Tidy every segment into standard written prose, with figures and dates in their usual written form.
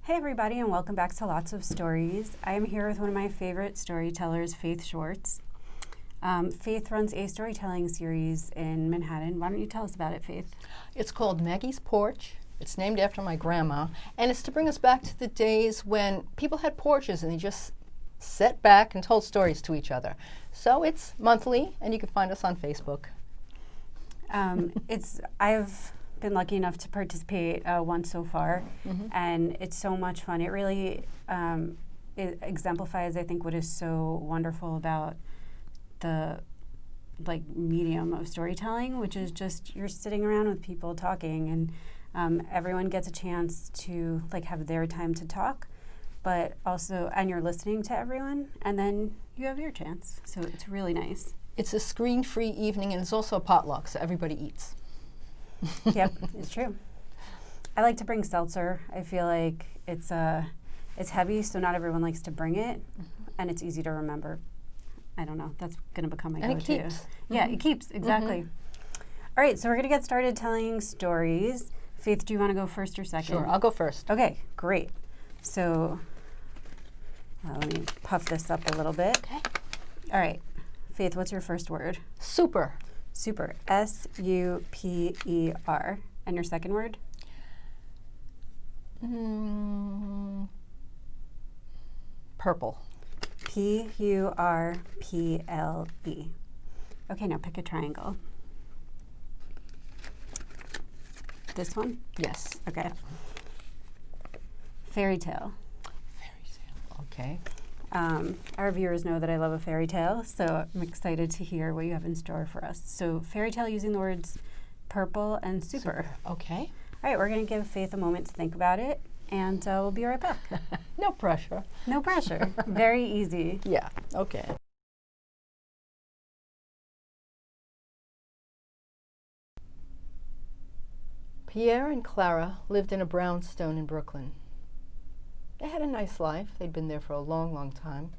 Hey everybody, and welcome back to Lots of Stories. I am here with one of my favorite storytellers, Faith Schwartz. Faith runs a storytelling series in Manhattan. Why don't you tell us about it, Faith? It's called Maggie's Porch. It's named after my grandma, and it's to bring us back to the days when people had porches and they just sat back and told stories to each other. So it's monthly, and you can find us on Facebook. I've been lucky enough to participate once so far, and it's so much fun. It really it exemplifies, I think, what is so wonderful about the medium of storytelling, which is just you're sitting around with people talking, and everyone gets a chance to have their time to talk, but also and you're listening to everyone, and then you have your chance. So it's really nice. It's a screen-free evening, and it's also a potluck, so everybody eats. Yep, it's true. I like to bring seltzer. I feel like it's heavy, so not everyone likes to bring it, and it's easy to remember. I don't know. That's going to become my go-to. And it keeps. Yeah, it keeps, exactly. All right, so we're going to get started telling stories. Faith, do you want to go first or second? Sure, I'll go first. Okay, great. So let me puff this up a little bit. Okay. All right. Faith, what's your first word? Super. Super. S-U-P-E-R. And your second word? Purple. P-U-R-P-L-E. Okay, now pick a triangle. This one? Yes. Okay. Fairy tale. Fairy tale. Okay. Our viewers know that I love a fairy tale, so I'm excited to hear what you have in store for us. So fairy tale using the words purple and super. Okay. All right, we're going to give Faith a moment to think about it, and we'll be right back. No pressure. No pressure. Very easy. Yeah, okay. Pierre and Clara lived in a brownstone in Brooklyn. They had a nice life. They'd been there for a long, long time.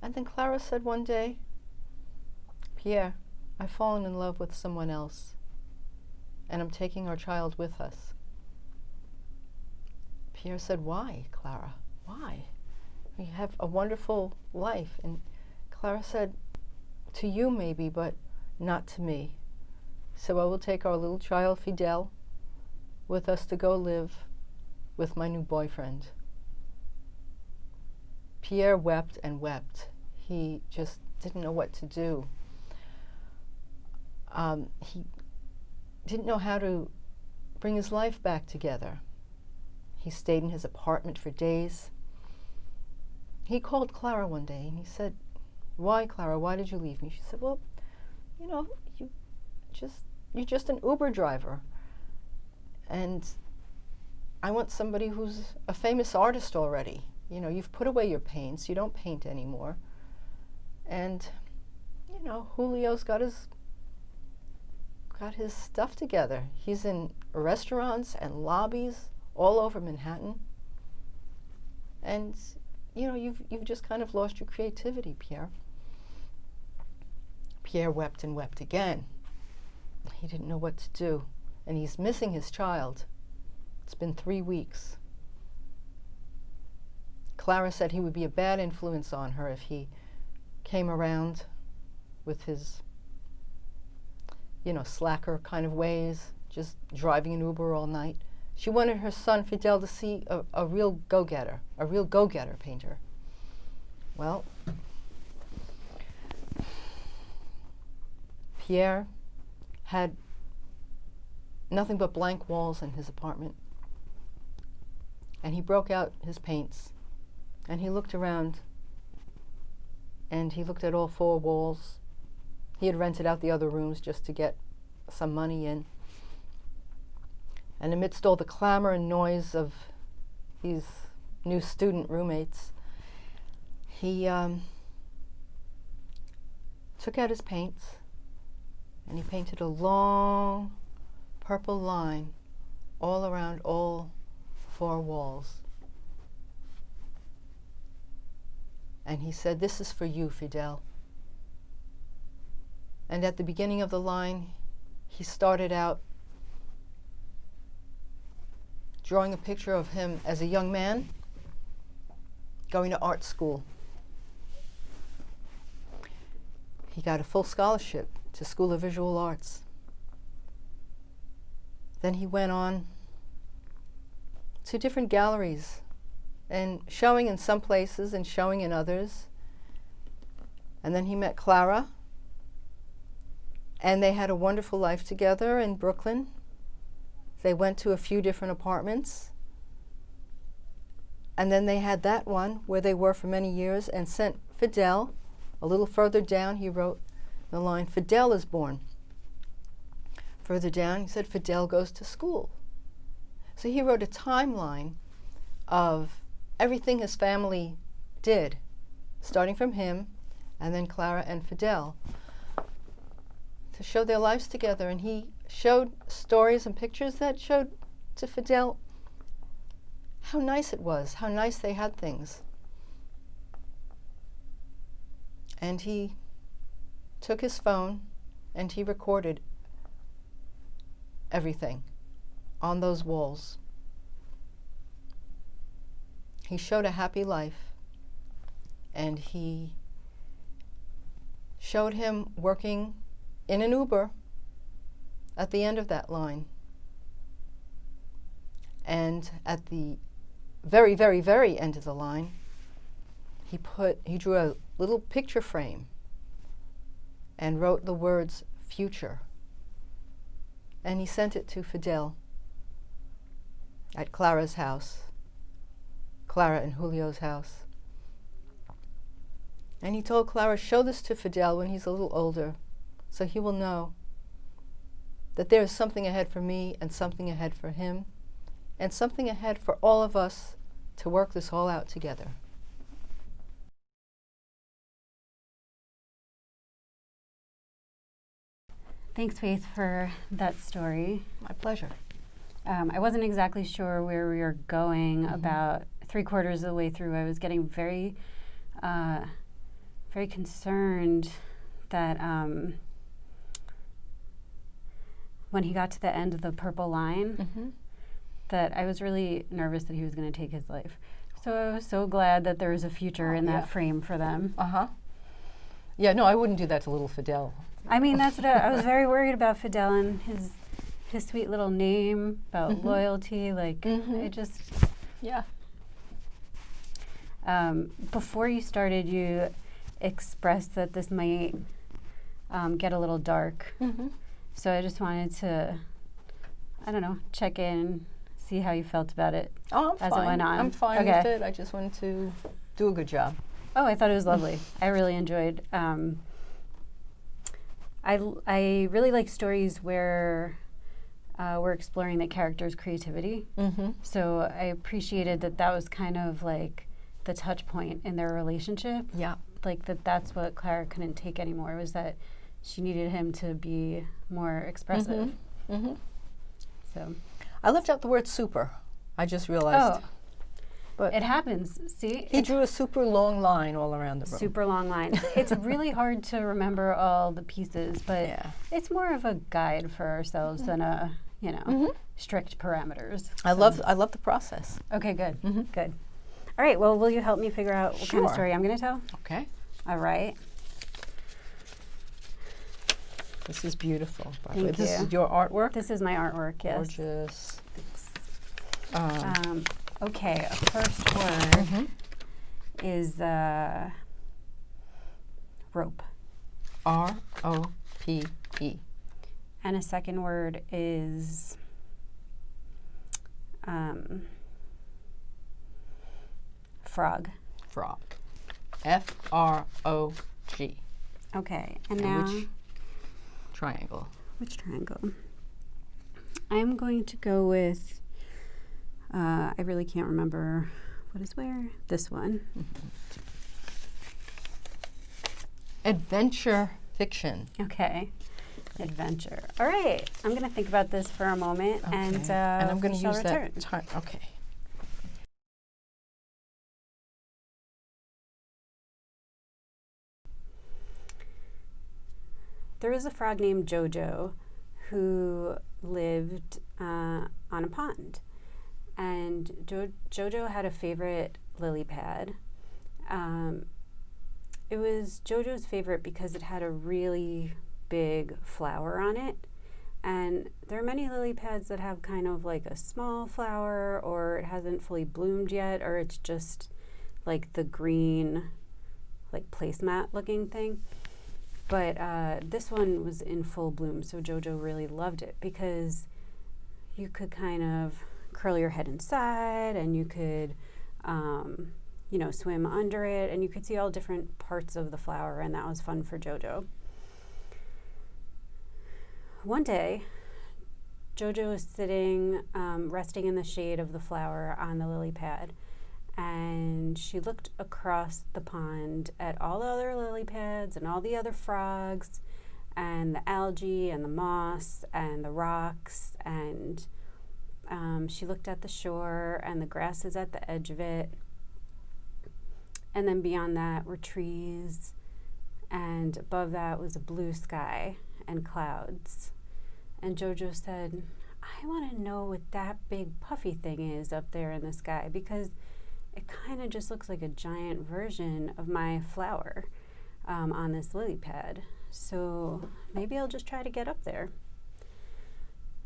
And then Clara said one day, "Pierre, I've fallen in love with someone else, and I'm taking our child with us." Pierre said, "Why, Clara? Why? We have a wonderful life." And Clara said, "To you maybe, but not to me. So I will take our little child, Fidel, with us to go live with my new boyfriend." Pierre wept and wept. He just didn't know what to do. He didn't know how to bring his life back together. He stayed in his apartment for days. He called Clara one day and he said, "Why, Clara, why did you leave me?" She said, "Well, you're just an Uber driver. And I want somebody who's a famous artist already. You've put away your paints. You don't paint anymore. And, Julio's got his stuff together. He's in restaurants and lobbies all over Manhattan. And, you've just kind of lost your creativity, Pierre." Pierre wept and wept again. He didn't know what to do. And he's missing his child. It's been 3 weeks. Clara said he would be a bad influence on her if he came around with his, slacker kind of ways, just driving an Uber all night. She wanted her son Fidel to see a real go-getter painter. Well, Pierre had nothing but blank walls in his apartment. And he broke out his paints, and he looked around, and he looked at all 4 walls. He had rented out the other rooms just to get some money in. And amidst all the clamor and noise of these new student roommates, he took out his paints, and he painted a long purple line all around all 4 walls. And he said, "This is for you, Fidel." And at the beginning of the line, he started out drawing a picture of him as a young man going to art school. He got a full scholarship to School of Visual Arts. Then he went on to different galleries and showing in some places and showing in others. And then he met Clara, and they had a wonderful life together in Brooklyn. They went to a few different apartments, and then they had that one where they were for many years and sent Fidel. A little further down he wrote the line, Fidel is born. Further down he said, Fidel goes to school. So he wrote a timeline of everything his family did, starting from him and then Clara and Fidel, to show their lives together. And he showed stories and pictures that showed to Fidel how nice it was, how nice they had things. And he took his phone and he recorded everything on those walls. He showed a happy life, and he showed him working in an Uber at the end of that line. And at the very, very, very end of the line, he drew a little picture frame and wrote the words future. And he sent it to Fidel at Clara's house, Clara and Julio's house. And he told Clara, show this to Fidel when he's a little older, so he will know that there is something ahead for me and something ahead for him and something ahead for all of us to work this all out together. Thanks, Faith, for that story. My pleasure. I wasn't exactly sure where we were going. About 3/4 of the way through, I was getting very, very concerned that when he got to the end of the purple line, that I was really nervous that he was going to take his life. So I was so glad that there was a future in that frame for them. Yeah, no, I wouldn't do that to little Fidel. I mean, that's what I was very worried about Fidel and his sweet little name, about loyalty. Like, I just... Yeah. Before you started, you expressed that this might get a little dark. So I just wanted to, I don't know, check in, see how you felt about it Oh, I'm as fine. it went on. I'm fine with it. I just wanted to do a good job. Oh, I thought it was lovely. I really enjoyed. I really like stories where we're exploring the character's creativity. So I appreciated that that was kind of like the touch point in their relationship. Yeah. Like that's what Clara couldn't take anymore, was that she needed him to be more expressive. So I left out the word super. I just realized. Oh, but it happens. See? he drew a super long line all around the room. Super long line. It's really hard to remember all the pieces, but it's more of a guide for ourselves than a, strict parameters. I love the process. Okay, good. Good. All right, well, will you help me figure out what kind of story I'm going to tell? Okay. All right. This is beautiful. Thank This you. is your artwork? This is my artwork, yes. Gorgeous. Okay, a first word is rope. R-O-P-E. And a second word is frog. Frog. F-R-O-G. Okay, and And now which triangle? which triangle? I'm going to go with, I really can't remember what is where. This one. Adventure fiction. Okay, adventure. All right, I'm going to think about this for a moment, and I'm going we to shall use return. that time. Okay. There was a frog named Jojo who lived on a pond. And Jojo had a favorite lily pad. It was Jojo's favorite because it had a really big flower on it. And there are many lily pads that have kind of like a small flower, or it hasn't fully bloomed yet, or it's just like the green, like placemat looking thing. But this one was in full bloom, so Jojo really loved it because you could kind of curl your head inside, and you could, swim under it, and you could see all different parts of the flower, and that was fun for Jojo. One day, Jojo was sitting, resting in the shade of the flower on the lily pad, and she looked across the pond at all the other lily pads and all the other frogs and the algae and the moss and the rocks, and she looked at the shore and the grasses at the edge of it, and then beyond that were trees, and above that was a blue sky and clouds. And Jojo said, I want to know what that big puffy thing is up there in the sky, because it kind of just looks like a giant version of my flower on this lily pad. So maybe I'll just try to get up there.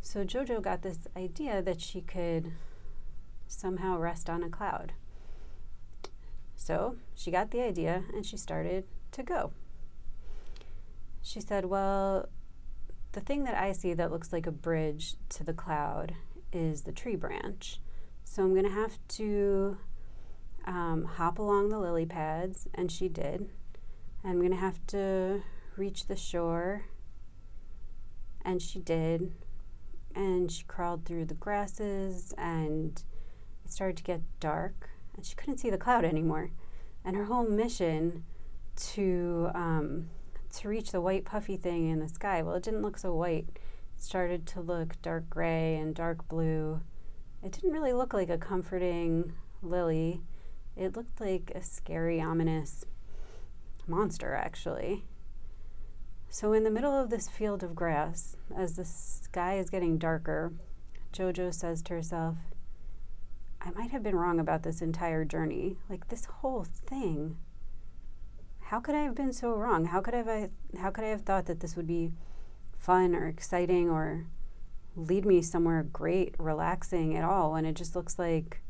So Jojo got this idea that she could somehow rest on a cloud. So she got the idea and she started to go. She said, well, the thing that I see that looks like a bridge to the cloud is the tree branch. So I'm going to have to hop along the lily pads, and she did. And I'm going to have to reach the shore, and she did. And she crawled through the grasses, and it started to get dark, and she couldn't see the cloud anymore. And her whole mission to reach the white puffy thing in the sky, well, it didn't look so white. It started to look dark gray and dark blue. It didn't really look like a comforting lily. It looked like a scary, ominous monster, actually. So in the middle of this field of grass, as the sky is getting darker, Jojo says to herself, I might have been wrong about this entire journey. Like, this whole thing. How could I have been so wrong? How could I have thought that this would be fun or exciting or lead me somewhere great, relaxing at all, when it just looks like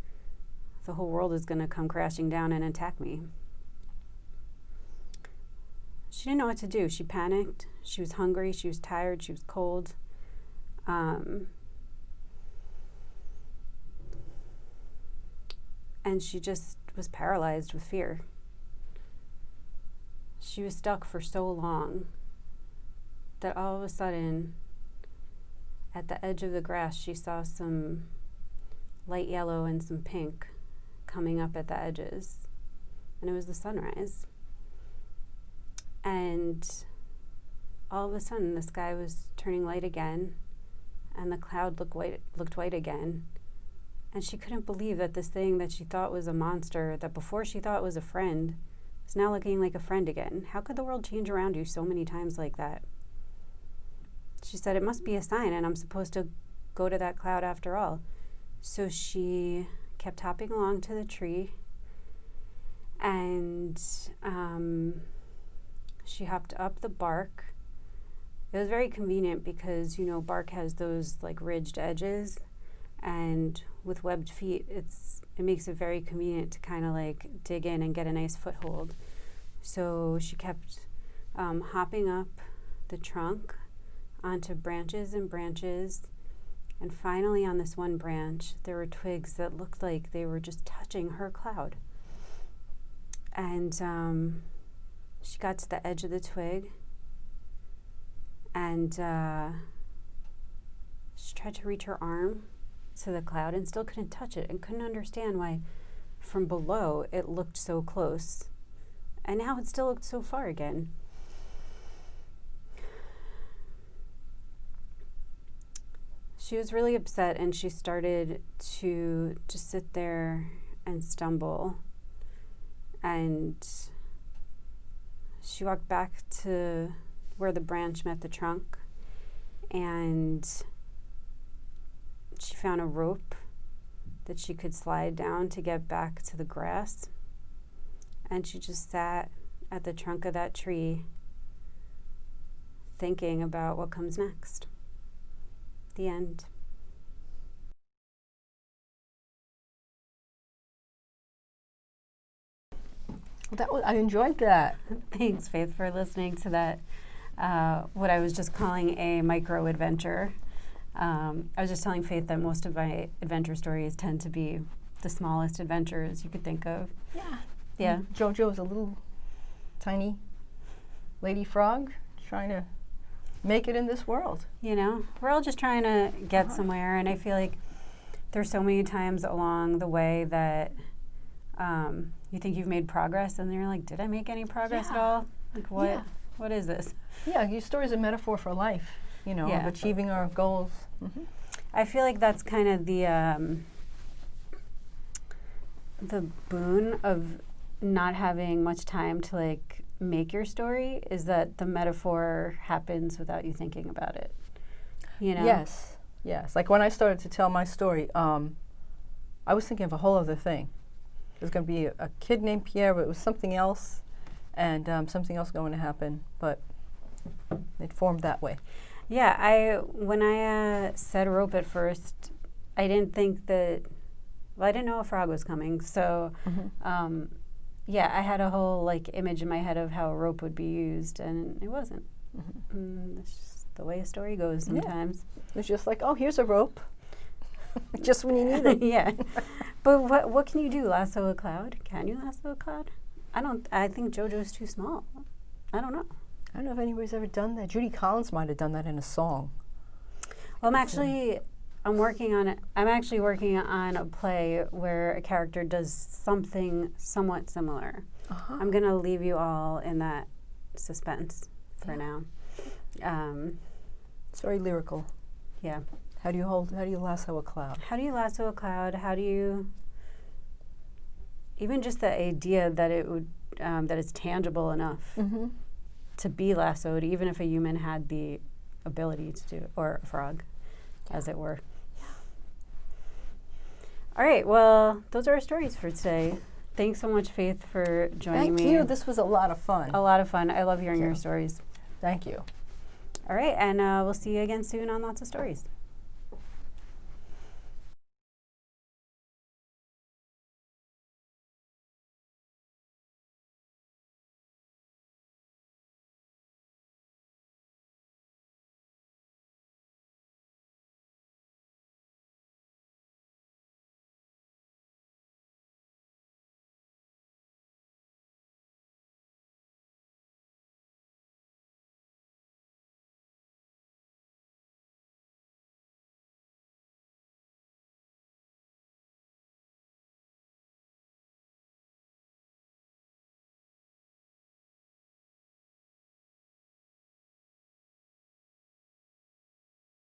the whole world is going to come crashing down and attack me? She didn't know what to do. She panicked. She was hungry. She was tired. She was cold. And she just was paralyzed with fear. She was stuck for so long that all of a sudden, at the edge of the grass, she saw some light yellow and some pink coming up at the edges. And it was the sunrise. And all of a sudden, the sky was turning light again, and the cloud looked white again. And she couldn't believe that this thing that she thought was a monster, that before she thought was a friend, is now looking like a friend again. How could the world change around you so many times like that? She said, it must be a sign, and I'm supposed to go to that cloud after all. So she kept hopping along to the tree, and she hopped up the bark. It was very convenient because, bark has those like ridged edges, and with webbed feet, it makes it very convenient to kind of like dig in and get a nice foothold. So she kept hopping up the trunk onto branches and branches, and finally on this one branch, there were twigs that looked like they were just touching her cloud. And she got to the edge of the twig, and she tried to reach her arm to the cloud and still couldn't touch it, and couldn't understand why from below it looked so close and now it still looked so far again. She was really upset, and she started to just sit there and stumble, and she walked back to where the branch met the trunk, and she found a rope that she could slide down to get back to the grass. And she just sat at the trunk of that tree thinking about what comes next. The end. I enjoyed that. Thanks, Faith, for listening to that, what I was just calling a micro adventure. I was just telling Faith that most of my adventure stories tend to be the smallest adventures you could think of. Yeah. Yeah. JoJo is a little tiny lady frog trying to make it in this world. You know, we're all just trying to get somewhere, and I feel like there's so many times along the way that you think you've made progress, and then you're like, did I make any progress at all? Like, what? Yeah. What is this? Yeah, your story is a metaphor for life, you know, of achieving our goals. I feel like that's kind of the boon of not having much time to like make your story, is that the metaphor happens without you thinking about it. You know? Yes, yes. Like when I started to tell my story, I was thinking of a whole other thing. There's going to be a kid named Pierre, but it was something else, and something else going to happen, but it formed that way. Yeah, when I said rope at first, I didn't think that, well, I didn't know a frog was coming, so yeah, I had a whole like image in my head of how a rope would be used, and it wasn't. That's just the way a story goes sometimes. Yeah. It's just like, oh, here's a rope, just when you need it. Yeah, but what can you do? Lasso a cloud? Can you lasso a cloud? I think JoJo's too small. I don't know. I don't know if anybody's ever done that. Judy Collins might have done that in a song. Well, I'm actually working on a play where a character does something somewhat similar. I'm going to leave you all in that suspense for now. It's very lyrical. Yeah. How do you lasso a cloud? How do you lasso a cloud? How do you, even just the idea that it would, that it's tangible enough to be lassoed, even if a human had the ability to do it, or a frog, as it were. All right, well, those are our stories for today. Thanks so much, Faith, for joining me. Thank you. This was a lot of fun. A lot of fun. I love hearing your stories. Thank you. All right, and we'll see you again soon on Lots of Stories.